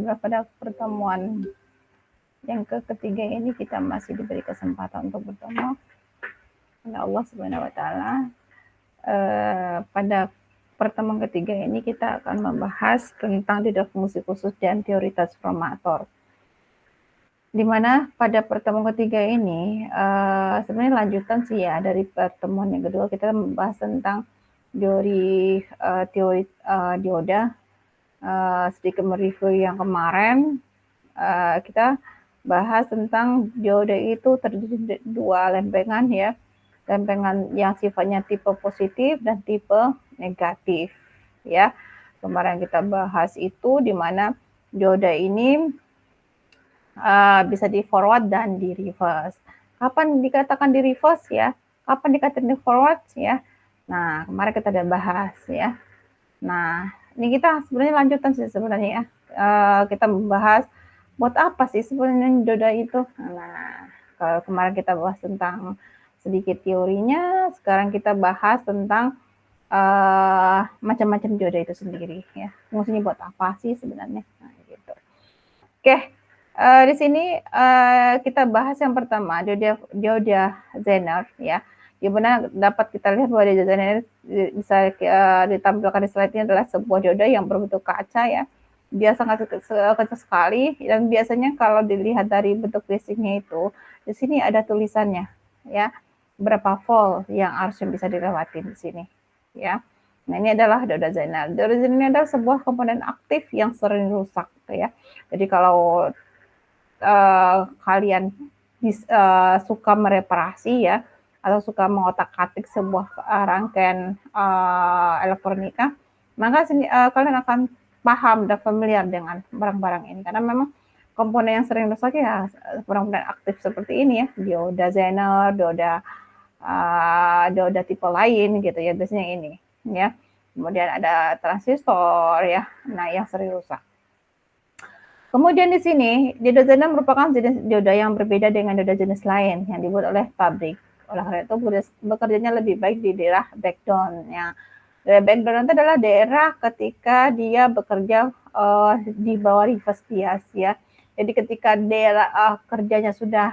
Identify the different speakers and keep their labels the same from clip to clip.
Speaker 1: alhamdulillah pada pertemuan yang ketiga ini kita masih diberi kesempatan untuk bertemu oleh Allah Subhanahu wa taala. Pada pertemuan ketiga ini kita akan membahas tentang didot fungsi khusus dan teori transformator. Di mana pada pertemuan ketiga ini sebenarnya lanjutan sih ya dari pertemuan yang kedua, kita membahas tentang teori dioda. Sedikit mereview yang kemarin, kita bahas tentang dioda itu terdiri dari dua lempengan ya, lempengan yang sifatnya tipe positif dan tipe negatif ya. Kemarin kita bahas itu di mana dioda ini bisa di forward dan di reverse. Kapan dikatakan di reverse ya? Kapan dikatakan di forward ya? Nah, kemarin kita udah bahas ya. Nah, ini kita sebenarnya lanjutan sih sebenarnya ya. Kita membahas buat apa sih sebenarnya dioda itu. Nah, kalau kemarin kita bahas tentang sedikit teorinya, sekarang kita bahas tentang macam-macam dioda itu sendiri ya. Fungsinya buat apa sih sebenarnya? Nah, gitu. Oke, di sini kita bahas yang pertama dioda Zener ya, di mana dapat kita lihat bahwa dioda Zener bisa ditampilkan di slide ini adalah sebuah dioda yang berbentuk kaca ya. Dia sangat kecil sekali dan biasanya kalau dilihat dari bentuk listriknya itu di sini ada tulisannya ya, berapa volt yang harusnya bisa dilewati di sini ya. Nah, ini adalah dioda Zener. Dioda Zener ini adalah sebuah komponen aktif yang sering rusak ya. Jadi kalau kalian suka mereparasi ya, atau suka mengotak-atik sebuah rangkaian elektronika, maka kalian akan paham dan familiar dengan barang-barang ini, karena memang komponen yang sering rusak ya komponen aktif seperti ini ya, dioda Zener, dioda tipe lain gitu ya, biasanya ini ya. Kemudian ada transistor ya, nah yang sering rusak. Kemudian di sini, dioda Zener merupakan jenis dioda yang berbeda dengan dioda jenis lain yang dibuat oleh pabrik. Oleh karena itu, bekerjanya lebih baik di daerah breakdown. Ya. Daerah breakdown itu adalah daerah ketika dia bekerja di bawah reverse bias ya. Jadi ketika daerah kerjanya sudah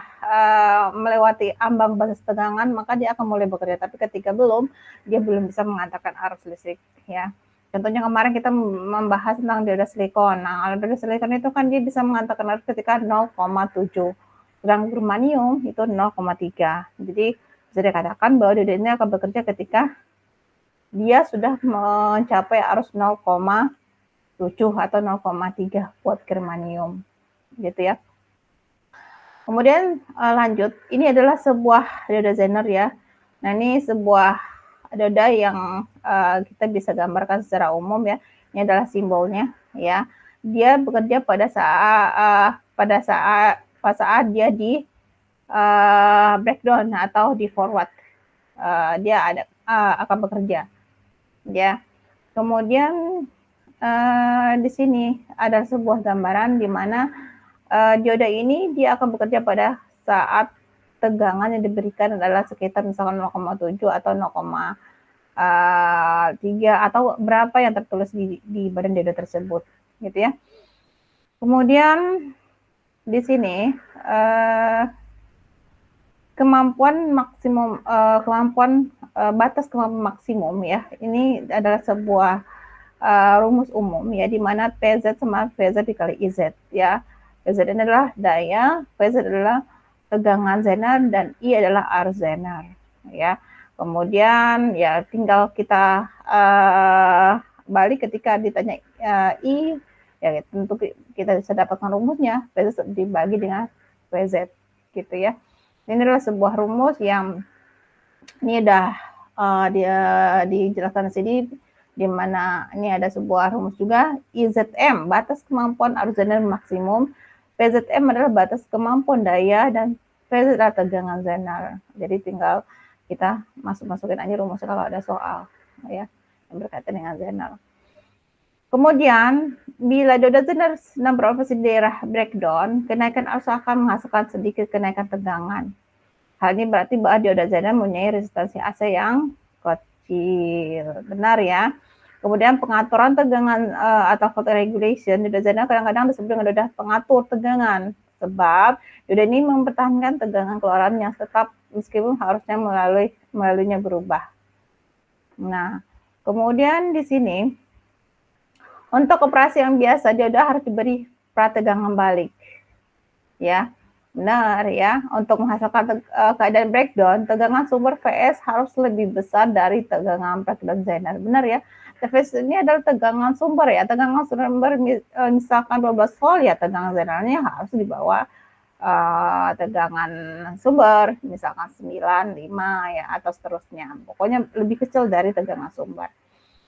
Speaker 1: melewati ambang batas tegangan, maka dia akan mulai bekerja. Tapi ketika belum, dia belum bisa mengantarkan arus listrik ya. Contohnya kemarin kita membahas tentang dioda silikon. Nah, dioda silikon itu kan dia bisa mengantarkan arus ketika 0,7. Sedangkan germanium itu 0,3. Jadi bisa dikatakan bahwa dioda ini akan bekerja ketika dia sudah mencapai arus 0,7 atau 0,3 watt germanium. Gitu ya. Kemudian lanjut, ini adalah sebuah dioda Zener ya. Nah, ini sebuah dioda yang kita bisa gambarkan secara umum ya. Ini adalah simbolnya ya. Dia bekerja pada saat dia di breakdown atau di forward. Dia akan bekerja ya. Kemudian di sini ada sebuah gambaran di mana dioda ini dia akan bekerja pada saat tegangan yang diberikan adalah sekitar misalkan 0,7 atau 0,3 atau berapa yang tertulis di badan dioda tersebut gitu ya. Kemudian di sini batas kemampuan maksimum ya, ini adalah sebuah rumus umum ya, di mana PZ sama VZ dikali IZ ya. PZ ini adalah daya, VZ adalah tegangan Zener, dan I adalah arus Zener ya. Kemudian ya tinggal kita balik ketika ditanya I ya, tentu kita bisa dapatkan rumusnya, PZ dibagi dengan VZ gitu ya. Ini adalah sebuah rumus yang ini udah dia dijelaskan di sini, di mana ini ada sebuah rumus juga, IZM batas kemampuan arus Zener maksimum, PZM adalah batas kemampuan daya, dan PZ adalah tegangan Zener. Jadi tinggal kita masukin aja rumusnya kalau ada soal ya yang berkaitan dengan Zener. Kemudian bila dioda Zener sedang beroperasi di daerah breakdown, kenaikan arus akan menghasilkan sedikit kenaikan tegangan. Hal ini berarti bahwa dioda Zener mempunyai resistansi AC yang kecil. Benar ya. Kemudian pengaturan tegangan atau photoregulation, dioda zener kadang-kadang disebut dengan dioda pengatur tegangan, sebab dioda ini mempertahankan tegangan keluaran yang tetap meskipun harusnya melaluinya berubah. Nah, kemudian di sini untuk operasi yang biasa dioda harus diberi prategangan balik, ya. Benar ya, untuk menghasilkan keadaan breakdown, tegangan sumber VS harus lebih besar dari tegangan breakdown zener. Benar ya, VS ini adalah tegangan sumber ya, tegangan sumber misalkan 12 volt ya, tegangan zenernya harus di bawah tegangan sumber, misalkan 9, 5 ya, atau seterusnya. Pokoknya lebih kecil dari tegangan sumber.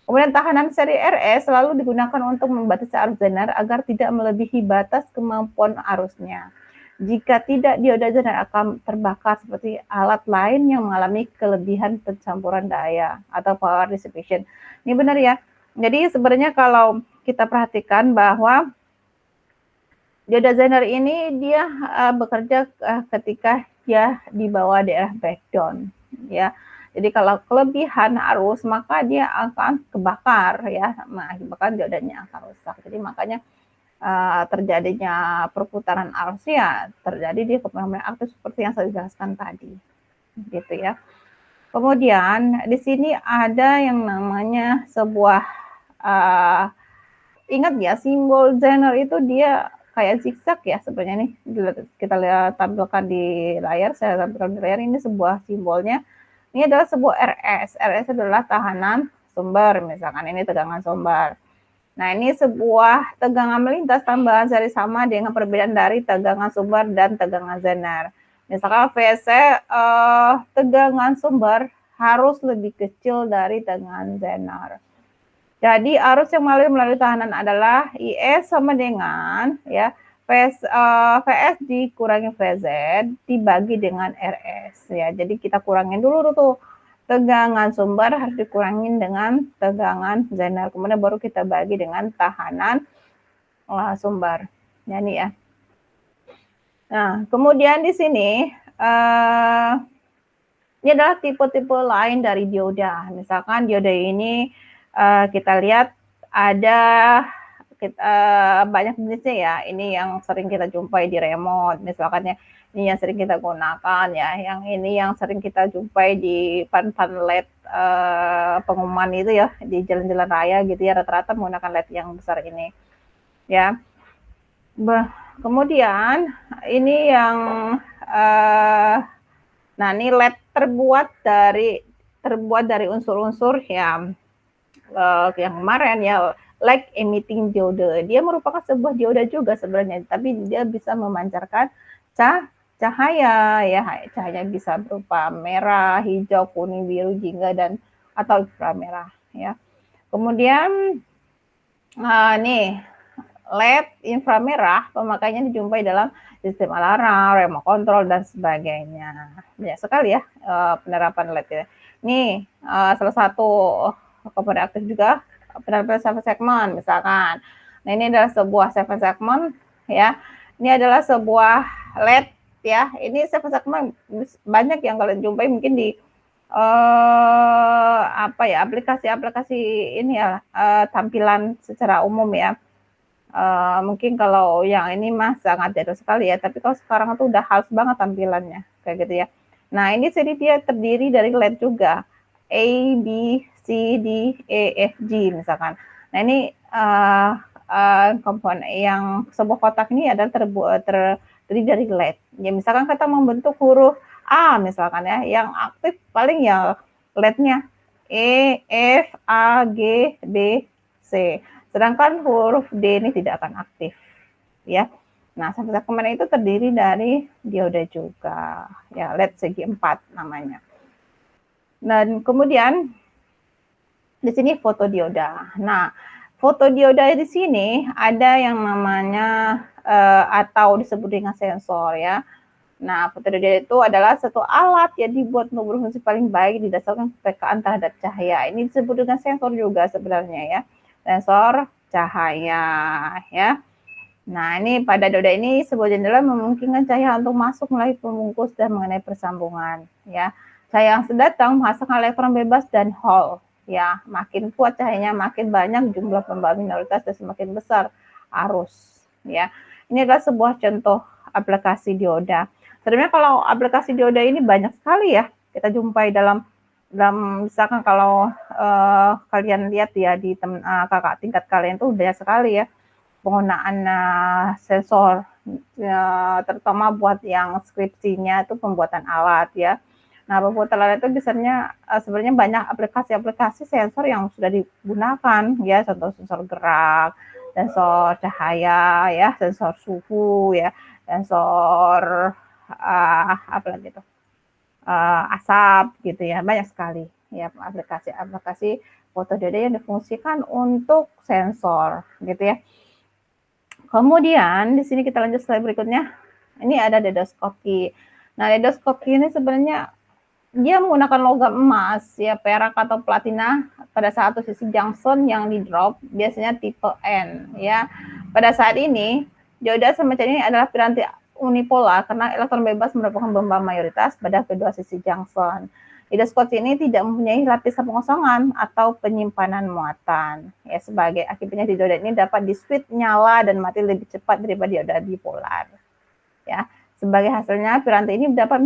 Speaker 1: Kemudian tahanan seri RS selalu digunakan untuk membatasi arus zener agar tidak melebihi batas kemampuan arusnya. Jika tidak, dioda zener akan terbakar seperti alat lain yang mengalami kelebihan pencampuran daya atau power dissipation. Ini benar ya. Jadi sebenarnya kalau kita perhatikan bahwa dioda zener ini dia bekerja ketika dia di bawah daerah breakdown, ya. Jadi kalau kelebihan arus maka dia akan kebakar ya, bahkan diodanya akan rusak. Jadi makanya terjadinya perputaran arus ya terjadi di komponen aktif seperti yang saya jelaskan tadi, gitu ya. Kemudian di sini ada yang namanya sebuah ingat ya, simbol zener itu dia kayak zigzag ya sebenarnya nih, kita lihat tampilkan di layar, saya tampilkan di layar, ini sebuah simbolnya. Ini adalah sebuah RS. RS adalah tahanan sumber, misalkan ini tegangan sumber. Nah, ini sebuah tegangan melintas tambahan seri sama dengan perbedaan dari tegangan sumber dan tegangan zener. Misalkan VC tegangan sumber harus lebih kecil dari tegangan zener. Jadi arus yang melalui tahanan adalah IS sama dengan ya VS dikurangi VZ dibagi dengan RS ya. Jadi kita kurangin dulu tuh. Tegangan sumber harus dikurangin dengan tegangan zener, kemudian baru kita bagi dengan tahanan sumber. Ya, ini ya. Nah, kemudian di sini ini adalah tipe-tipe lain dari dioda. Misalkan dioda ini kita lihat ada banyak jenisnya ya. Ini yang sering kita jumpai di remote, misalkan ya. Ini yang sering kita gunakan ya, yang ini yang sering kita jumpai di pan-pan LED pengumuman itu ya, di jalan-jalan raya gitu ya, rata-rata menggunakan LED yang besar ini ya. Kemudian ini yang nah ini LED terbuat dari unsur-unsur yang kemarin ya, light emitting diode. Dia merupakan sebuah dioda juga sebenarnya, tapi dia bisa memancarkan cahaya ya, cahayanya bisa berupa merah, hijau, kuning, biru, jingga dan atau inframerah ya. Kemudian nih LED inframerah pemakaiannya dijumpai dalam sistem alarm, remote control dan sebagainya. Banyak sekali ya penerapan LED ya. Ini salah satu komponen aktif juga penerapan 7 segment misalkan. Nah, ini adalah sebuah 7 segment ya. Ini adalah sebuah LED ya. Ini 7 segment banyak yang kalian jumpai mungkin di aplikasi-aplikasi ini ya, tampilan secara umum ya. Mungkin kalau yang ini mah sangat jadul sekali ya, tapi kalau sekarang itu udah halus banget tampilannya kayak gitu ya. Nah, ini seri dia terdiri dari LED juga, A, B, C, D, E, F, G misalkan. Nah, ini komponen yang sebuah kotak ini adalah terdiri dari LED. Ya, misalkan kita membentuk huruf A misalkan ya, yang aktif paling ya LED-nya E, F, A, G, B, C. Sedangkan huruf D ini tidak akan aktif ya. Nah, sampai segmen itu terdiri dari dioda juga ya, LED segi 4 namanya. Dan kemudian di sini fotodioda. Nah, fotodioda di sini ada yang namanya atau disebut dengan sensor ya. Nah, fotodioda itu adalah satu alat yang dibuat untuk berfungsi paling baik didasarkan kepekaan terhadap cahaya. Ini disebut dengan sensor juga sebenarnya ya. Sensor cahaya ya. Nah, ini pada dioda ini sebuah jendela memungkinkan cahaya untuk masuk melalui pembungkus dan mengenai persambungan ya. Cahaya yang datang menghasilkan elektron bebas dan Hall ya makin kuat cahayanya, makin banyak jumlah pembawa minoritas dan semakin besar arus ya. Ini adalah sebuah contoh aplikasi dioda. Sebenarnya kalau aplikasi dioda ini banyak sekali ya kita jumpai dalam misalkan kalau kalian lihat ya di kakak tingkat kalian tuh banyak sekali ya penggunaan sensor terutama buat yang skripsinya itu pembuatan alat ya. Nah, pembuatan alat itu biasanya sebenarnya banyak aplikasi-aplikasi sensor yang sudah digunakan ya, contoh sensor gerak, sensor cahaya ya, sensor suhu ya, sensor apa lagi itu asap gitu ya, banyak sekali ya aplikasi-aplikasi fotodioda yang difungsikan untuk sensor gitu ya. Kemudian di sini kita lanjut slide berikutnya. Ini ada dedoskopi. Nah, dedoskopi ini sebenarnya dia menggunakan logam emas ya, perak atau platina pada satu sisi junction yang di drop biasanya tipe N ya. Pada saat ini dioda semacam ini adalah piranti unipolar karena elektron bebas merupakan pembawa mayoritas pada kedua sisi junction. Dedoskop ini tidak mempunyai lapisan pengosongan atau penyimpanan muatan. Ya, sebagai akibatnya dioda ini dapat di-switch nyala dan mati lebih cepat daripada dioda bipolar. Ya, sebagai hasilnya piranti ini dapat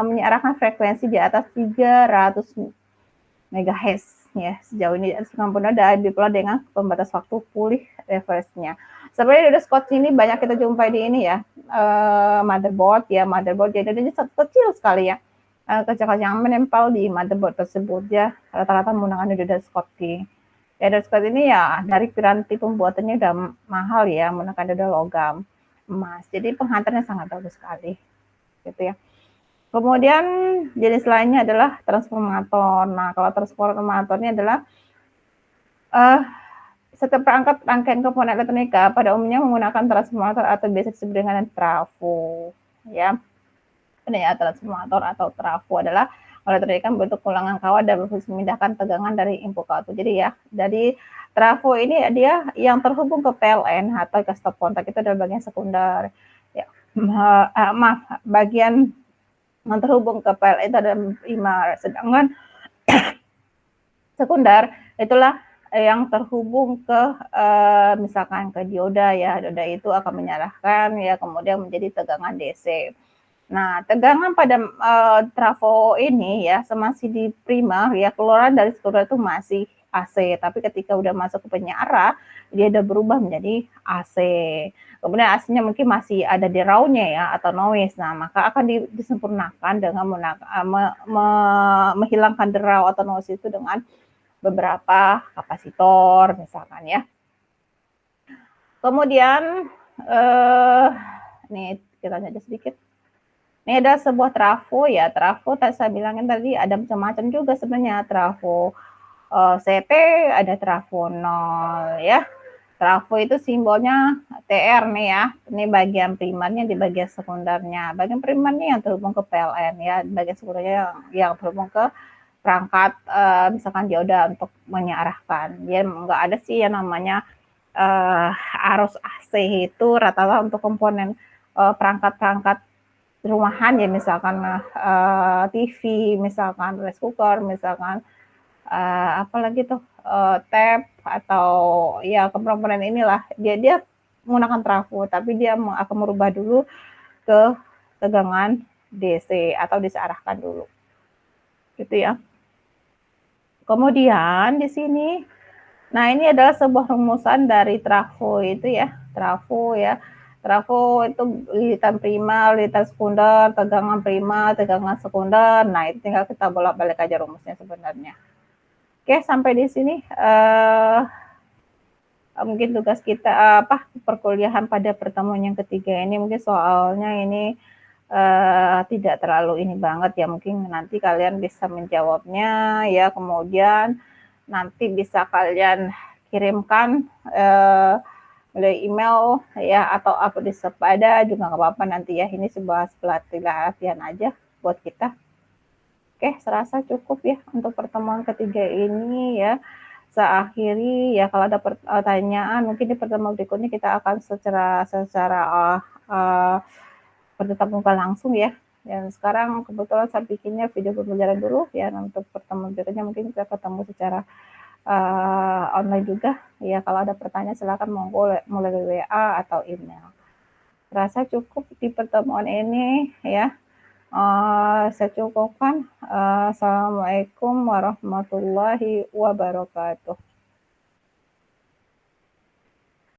Speaker 1: menyiarkan frekuensi di atas 300 MHz ya. Sejauh ini sempurna dan bipolar dengan pembatas waktu pulih refreshnya. Sebenarnya dedoskop ini banyak kita jumpai di ini ya, motherboard ya, motherboard jadi ini kecil sekali ya. Kecil-kecil yang menempel di motherboard tersebut ya, rata-rata menggunakan dedoskop. Dedoskop ini ya dari piranti pembuatannya udah mahal ya, menggunakan dioda logam emas. Jadi penghantarnya sangat bagus sekali gitu ya. Kemudian jenis lainnya adalah transformator. Nah, kalau transformator ini adalah setiap perangkat rangkaian komponen elektronika pada umumnya menggunakan transformator atau biasa disebut dengan trafo ya. Ini ya, transformator atau trafo adalah elektronika bentuk ulangan kawat dan berfungsi memindahkan tegangan dari input ke output. Jadi ya, dari trafo ini dia yang terhubung ke PLN atau ke stop kontak itu adalah bagian sekunder. Ya, maaf, bagian yang terhubung ke PLN itu ada primer, sedangkan sekunder itulah yang terhubung ke misalkan ke dioda ya, dioda itu akan menyalahkan ya kemudian menjadi tegangan DC. Nah, tegangan pada trafo ini ya masih di primer ya, keluaran dari sekunder itu masih AC, tapi ketika udah masuk ke penyara dia udah berubah menjadi AC. Kemudian AC-nya mungkin masih ada di raw-nya ya atau noise. Nah, maka akan disempurnakan dengan menghilangkan the raw atau noise itu dengan beberapa kapasitor misalkan ya. Kemudian nih kita lihat sedikit. Ini ada sebuah trafo ya, trafo tadi saya bilangin tadi ada macam-macam juga sebenarnya, trafo CT, ada trafo 0 ya. Trafo itu simbolnya TR nih ya, ini bagian primernya di bagian sekundernya. Bagian primernya yang terhubung ke PLN ya, bagian sekundernya yang terhubung ke perangkat misalkan dioda untuk mengarahkan. Dia nggak ada sih yang namanya arus AC itu rata-rata untuk komponen perangkat-perangkat rumahan ya, misalkan TV, misalkan rice cooker, misalkan apalagi tuh tap atau ya komponen inilah dia menggunakan trafo, tapi dia akan merubah dulu ke tegangan DC atau disearahkan dulu gitu ya. Kemudian di sini, nah ini adalah sebuah rumusan dari trafo itu ya, trafo ya. Trafo itu lilitan primer, lilitan sekunder, tegangan primer, tegangan sekunder. Nah, itu tinggal kita bolak-balik aja rumusnya sebenarnya. Oke, sampai di sini mungkin tugas kita perkuliahan pada pertemuan yang ketiga ini mungkin soalnya ini tidak terlalu ini banget ya, mungkin nanti kalian bisa menjawabnya ya, kemudian nanti bisa kalian kirimkan melalui email ya atau upload di Sepada juga nggak apa-apa nanti ya, ini sebuah latihan aja buat kita. Oke, serasa cukup ya untuk pertemuan ketiga ini ya. Saya akhiri ya, kalau ada pertanyaan mungkin di pertemuan berikutnya kita akan secara bertatap muka langsung ya Dan sekarang kebetulan saya bikinnya video pembelajaran dulu ya, untuk pertemuan berikutnya mungkin kita ketemu secara online juga ya. Kalau ada pertanyaan silakan monggo mulai dari WA atau email. Rasa cukup di pertemuan ini ya. Saya cukupkan. Assalamualaikum warahmatullahi wabarakatuh.